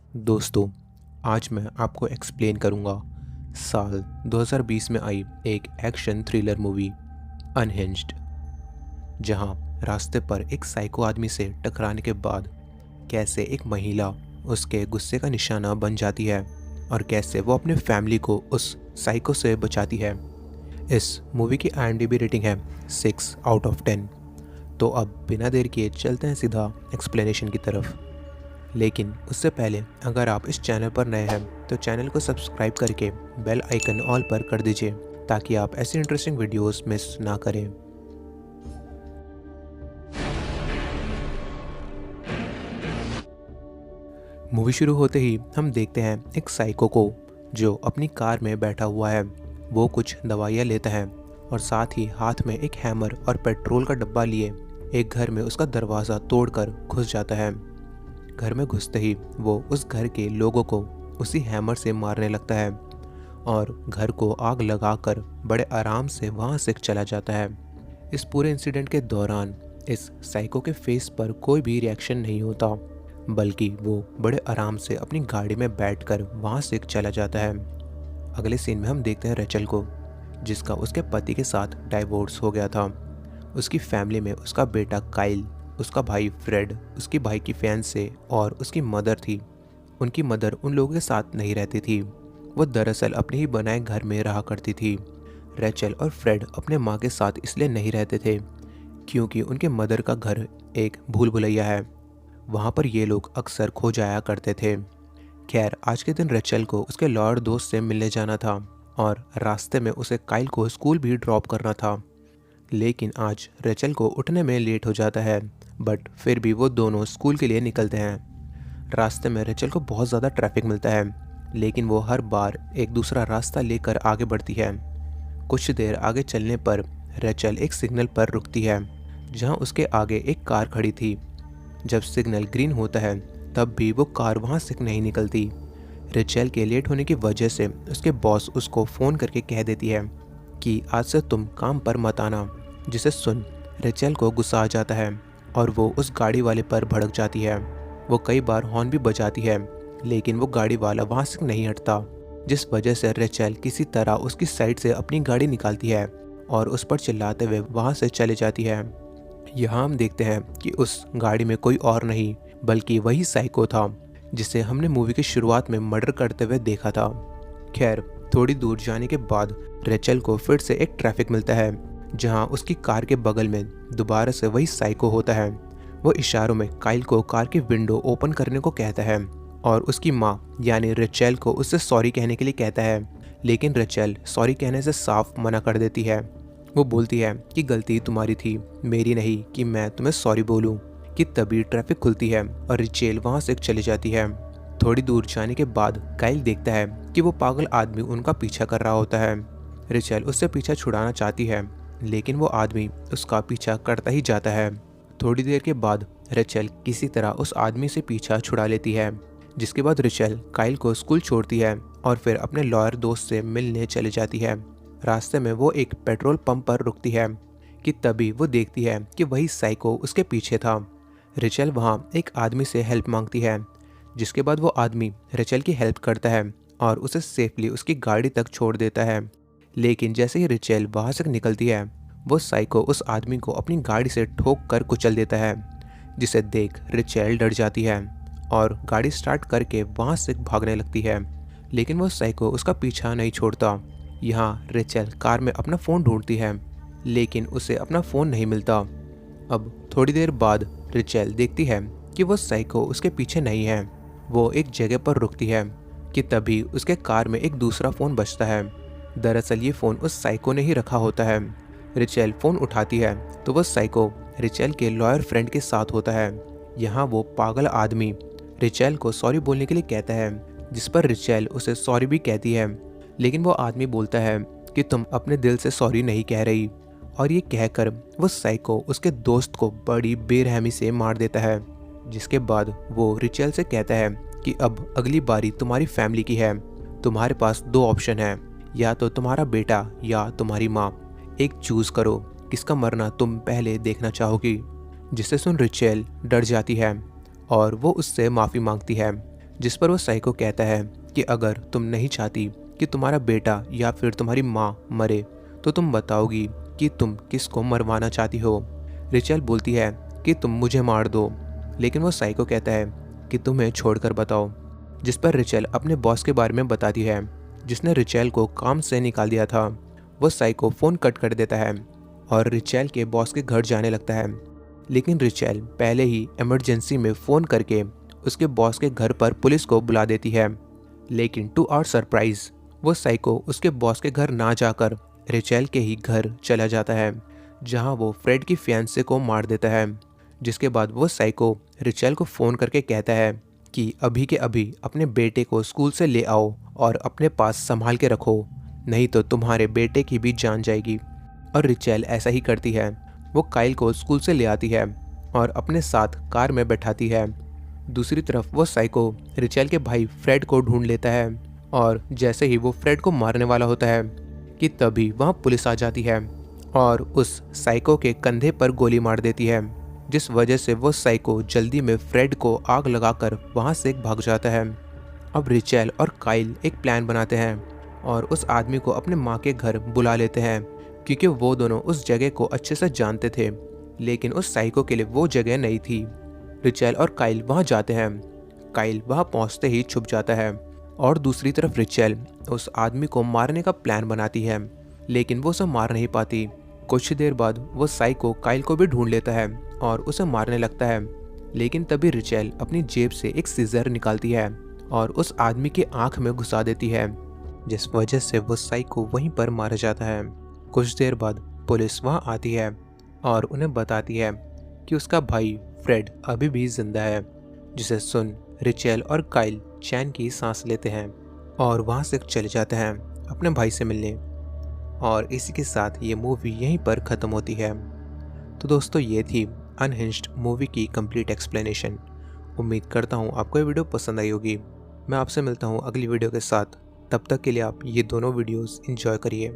दोस्तों, आज मैं आपको एक्सप्लेन करूंगा साल 2020 में आई एक एक्शन थ्रिलर मूवी अनहिंज्ड, जहां रास्ते पर एक साइको आदमी से टकराने के बाद कैसे एक महिला उसके गुस्से का निशाना बन जाती है और कैसे वो अपने फैमिली को उस साइको से बचाती है। इस मूवी की IMDb रेटिंग है 6/10। तो अब बिना देर किए चलते हैं सीधा एक्सप्लेनेशन की तरफ। लेकिन उससे पहले अगर आप इस चैनल पर नए हैं तो चैनल को सब्सक्राइब करके बेल आइकन ऑल पर कर दीजिए ताकि आप ऐसी इंटरेस्टिंग वीडियोस मिस ना करें। मूवी शुरू होते ही हम देखते हैं एक साइको को जो अपनी कार में बैठा हुआ है। वो कुछ दवाइयाँ लेता है और साथ ही हाथ में एक हैमर और पेट्रोल का डब्बा लिए एक घर में उसका दरवाज़ा तोड़कर घुस जाता है। घर में घुसते ही वो उस घर के लोगों को उसी हैमर से मारने लगता है और घर को आग लगाकर बड़े आराम से वहाँ से चला जाता है। इस पूरे इंसिडेंट के दौरान इस साइको के फेस पर कोई भी रिएक्शन नहीं होता, बल्कि वो बड़े आराम से अपनी गाड़ी में बैठकर वहाँ से चला जाता है। अगले सीन में हम देखते हैं रेचल को, जिसका उसके पति के साथ डाइवोर्स हो गया था। उसकी फैमिली में उसका बेटा काइल, उसका भाई फ्रेड, उसकी भाई की फियांसे और उसकी मदर थी। उनकी मदर उन लोगों के साथ नहीं रहती थी, वो दरअसल अपने ही बनाए घर में रहा करती थी। रेचल और फ्रेड अपने माँ के साथ इसलिए नहीं रहते थे क्योंकि उनके मदर का घर एक भूल भुलैया है, वहाँ पर ये लोग अक्सर खो जाया करते थे। खैर, आज के दिन रेचल को उसके लॉयर दोस्त से मिलने जाना था और रास्ते में उसे काइल को स्कूल भी ड्रॉप करना था। लेकिन आज रेचल को उठने में लेट हो जाता है, बट फिर भी वो दोनों स्कूल के लिए निकलते हैं। रास्ते में रेचल को बहुत ज़्यादा ट्रैफिक मिलता है, लेकिन वो हर बार एक दूसरा रास्ता लेकर आगे बढ़ती है। कुछ देर आगे चलने पर रेचल एक सिग्नल पर रुकती है, जहां उसके आगे एक कार खड़ी थी। जब सिग्नल ग्रीन होता है तब भी वो कार वहां से नहीं निकलती। रेचल के लेट होने की वजह से उसके बॉस उसको फ़ोन करके कह देती है कि आज से तुम काम पर मत आना, जिसे सुन रेचल को गुस्सा आ जाता है और वो उस गाड़ी वाले पर भड़क जाती है। वो कई बार हॉर्न भी बजाती है, लेकिन वो गाड़ी वाला वहाँ से नहीं हटता, जिस वजह से रेचल किसी तरह उसकी साइड से अपनी गाड़ी निकालती है और उस पर चिल्लाते हुए वहाँ से चले जाती है। यहाँ हम देखते हैं कि उस गाड़ी में कोई और नहीं बल्कि वही साइको था जिसे हमने मूवी की शुरुआत में मर्डर करते हुए देखा था। खैर, थोड़ी दूर जाने के बाद रेचल को फिर से एक ट्रैफिक मिलता है, जहां उसकी कार के बगल में दोबारा से वही साइको होता है। वो इशारों में काइल को कार की विंडो ओपन करने को कहता है और उसकी माँ यानी रेचल को उससे सॉरी कहने के लिए कहता है, लेकिन रेचल सॉरी कहने से साफ मना कर देती है। वो बोलती है कि गलती तुम्हारी थी, मेरी नहीं कि मैं तुम्हें सॉरी बोलूँ। कि तभी ट्रैफिक खुलती है और रेचल वहाँ से चली जाती है। थोड़ी दूर जाने के बाद काइल देखता है कि वो पागल आदमी उनका पीछा कर रहा होता है। रेचल उससे पीछा छुड़ाना चाहती है, लेकिन वो आदमी उसका पीछा करता ही जाता है। थोड़ी देर के बाद रेचल किसी तरह उस आदमी से पीछा छुड़ा लेती है, जिसके बाद रेचल काइल को स्कूल छोड़ती है और फिर अपने लॉयर दोस्त से मिलने चली जाती है। रास्ते में वो एक पेट्रोल पंप पर रुकती है कि तभी वो देखती है कि वही साइको उसके पीछे था। रेचल वहाँ एक आदमी से हेल्प मांगती है, जिसके बाद वो आदमी रेचल की हेल्प करता है और उसे सेफली उसकी गाड़ी तक छोड़ देता है। लेकिन जैसे ही रेचल वहाँ से निकलती है, वो साइको उस आदमी को अपनी गाड़ी से ठोक कर कुचल देता है, जिसे देख रेचल डर जाती है और गाड़ी स्टार्ट करके वहाँ से भागने लगती है। लेकिन वो साइको उसका पीछा नहीं छोड़ता। यहाँ रेचल कार में अपना फ़ोन ढूंढती है, लेकिन उसे अपना फ़ोन नहीं मिलता। अब थोड़ी देर बाद रेचल देखती है कि वो साइको उसके पीछे नहीं है। वो एक जगह पर रुकती है कि तभी उसके कार में एक दूसरा फ़ोन बजता है। दरअसल ये फ़ोन उस साइको ने ही रखा होता है। रेचल फ़ोन उठाती है तो वो साइको रेचल के लॉयर फ्रेंड के साथ होता है। यहाँ वो पागल आदमी रेचल को सॉरी बोलने के लिए कहता है, जिस पर रेचल उसे सॉरी भी कहती है, लेकिन वो आदमी बोलता है कि तुम अपने दिल से सॉरी नहीं कह रही, और ये कहकर वो साइको उसके दोस्त को बड़ी बेरहमी से मार देता है। जिसके बाद वो रेचल से कहता है कि अब अगली बारी तुम्हारी फैमिली की है, तुम्हारे पास दो ऑप्शन है, या तो तुम्हारा बेटा या तुम्हारी माँ, एक चूज़ करो, किसका मरना तुम पहले देखना चाहोगी। जिसे सुन रेचल डर जाती है और वो उससे माफ़ी मांगती है, जिस पर वो साइको कहता है कि अगर तुम नहीं चाहती कि तुम्हारा बेटा या फिर तुम्हारी माँ मरे तो तुम बताओगी कि तुम किसको मरवाना चाहती हो। रिचेल बोलती है कि तुम मुझे मार दो, लेकिन वो साइको कहता है कि तुम्हें छोड़कर बताओ। जिस पर रिचेल अपने बॉस के बारे में बताती है जिसने रिचेल को काम से निकाल दिया था। वो साइको फ़ोन कट कर देता है और रिचेल के बॉस के घर जाने लगता है, लेकिन रिचेल पहले ही इमरजेंसी में फ़ोन करके उसके बॉस के घर पर पुलिस को बुला देती है। लेकिन टू आवर सरप्राइज वो साइको उसके बॉस के घर ना जाकर रिचेल के ही घर चला जाता है, जहां वो फ्रेड की फियांसे को मार देता है। जिसके बाद वो साइको रिचेल को फ़ोन करके कहता है कि अभी के अभी अपने बेटे को स्कूल से ले आओ और अपने पास संभाल के रखो, नहीं तो तुम्हारे बेटे की भी जान जाएगी। और रिचेल ऐसा ही करती है। वो काइल को स्कूल से ले आती है और अपने साथ कार में बैठाती है। दूसरी तरफ वो साइको रिचेल के भाई फ्रेड को ढूंढ लेता है और जैसे ही वो फ्रेड को मारने वाला होता है कि तभी वहाँ पुलिस आ जाती है और उस साइको के कंधे पर गोली मार देती है, जिस वजह से वो साइको जल्दी में फ्रेड को आग लगाकर वहाँ से भाग जाता है। अब रिचेल और काइल एक प्लान बनाते हैं और उस आदमी को अपने माँ के घर बुला लेते हैं, क्योंकि वो दोनों उस जगह को अच्छे से जानते थे, लेकिन उस साइको के लिए वो जगह नहीं थी। रिचेल और काइल वहाँ जाते हैं। काइल वहाँ पहुँचते ही छुप जाता है और दूसरी तरफ रिचेल उस आदमी को मारने का प्लान बनाती है, लेकिन वो उसे मार नहीं पाती। कुछ देर बाद वो साइको काइल को भी ढूंढ लेता है और उसे मारने लगता है, लेकिन तभी रिचेल अपनी जेब से एक सीजर निकालती है और उस आदमी की आंख में घुसा देती है, जिस वजह से वो साइको वहीं पर मारा जाता है। कुछ देर बाद पुलिस वहाँ आती है और उन्हें बताती है कि उसका भाई फ्रेड अभी भी जिंदा है, जिसे सुन रिचेल और काइल चैन की सांस लेते हैं और वहाँ से चले जाते हैं अपने भाई से मिलने। और इसी के साथ ये मूवी यहीं पर ख़त्म होती है। तो दोस्तों, ये थी अनहिंज्ड मूवी की कंप्लीट एक्सप्लेनेशन। उम्मीद करता हूँ आपको ये वीडियो पसंद आई होगी। मैं आपसे मिलता हूँ अगली वीडियो के साथ। तब तक के लिए आप ये दोनों वीडियोस एंजॉय करिए।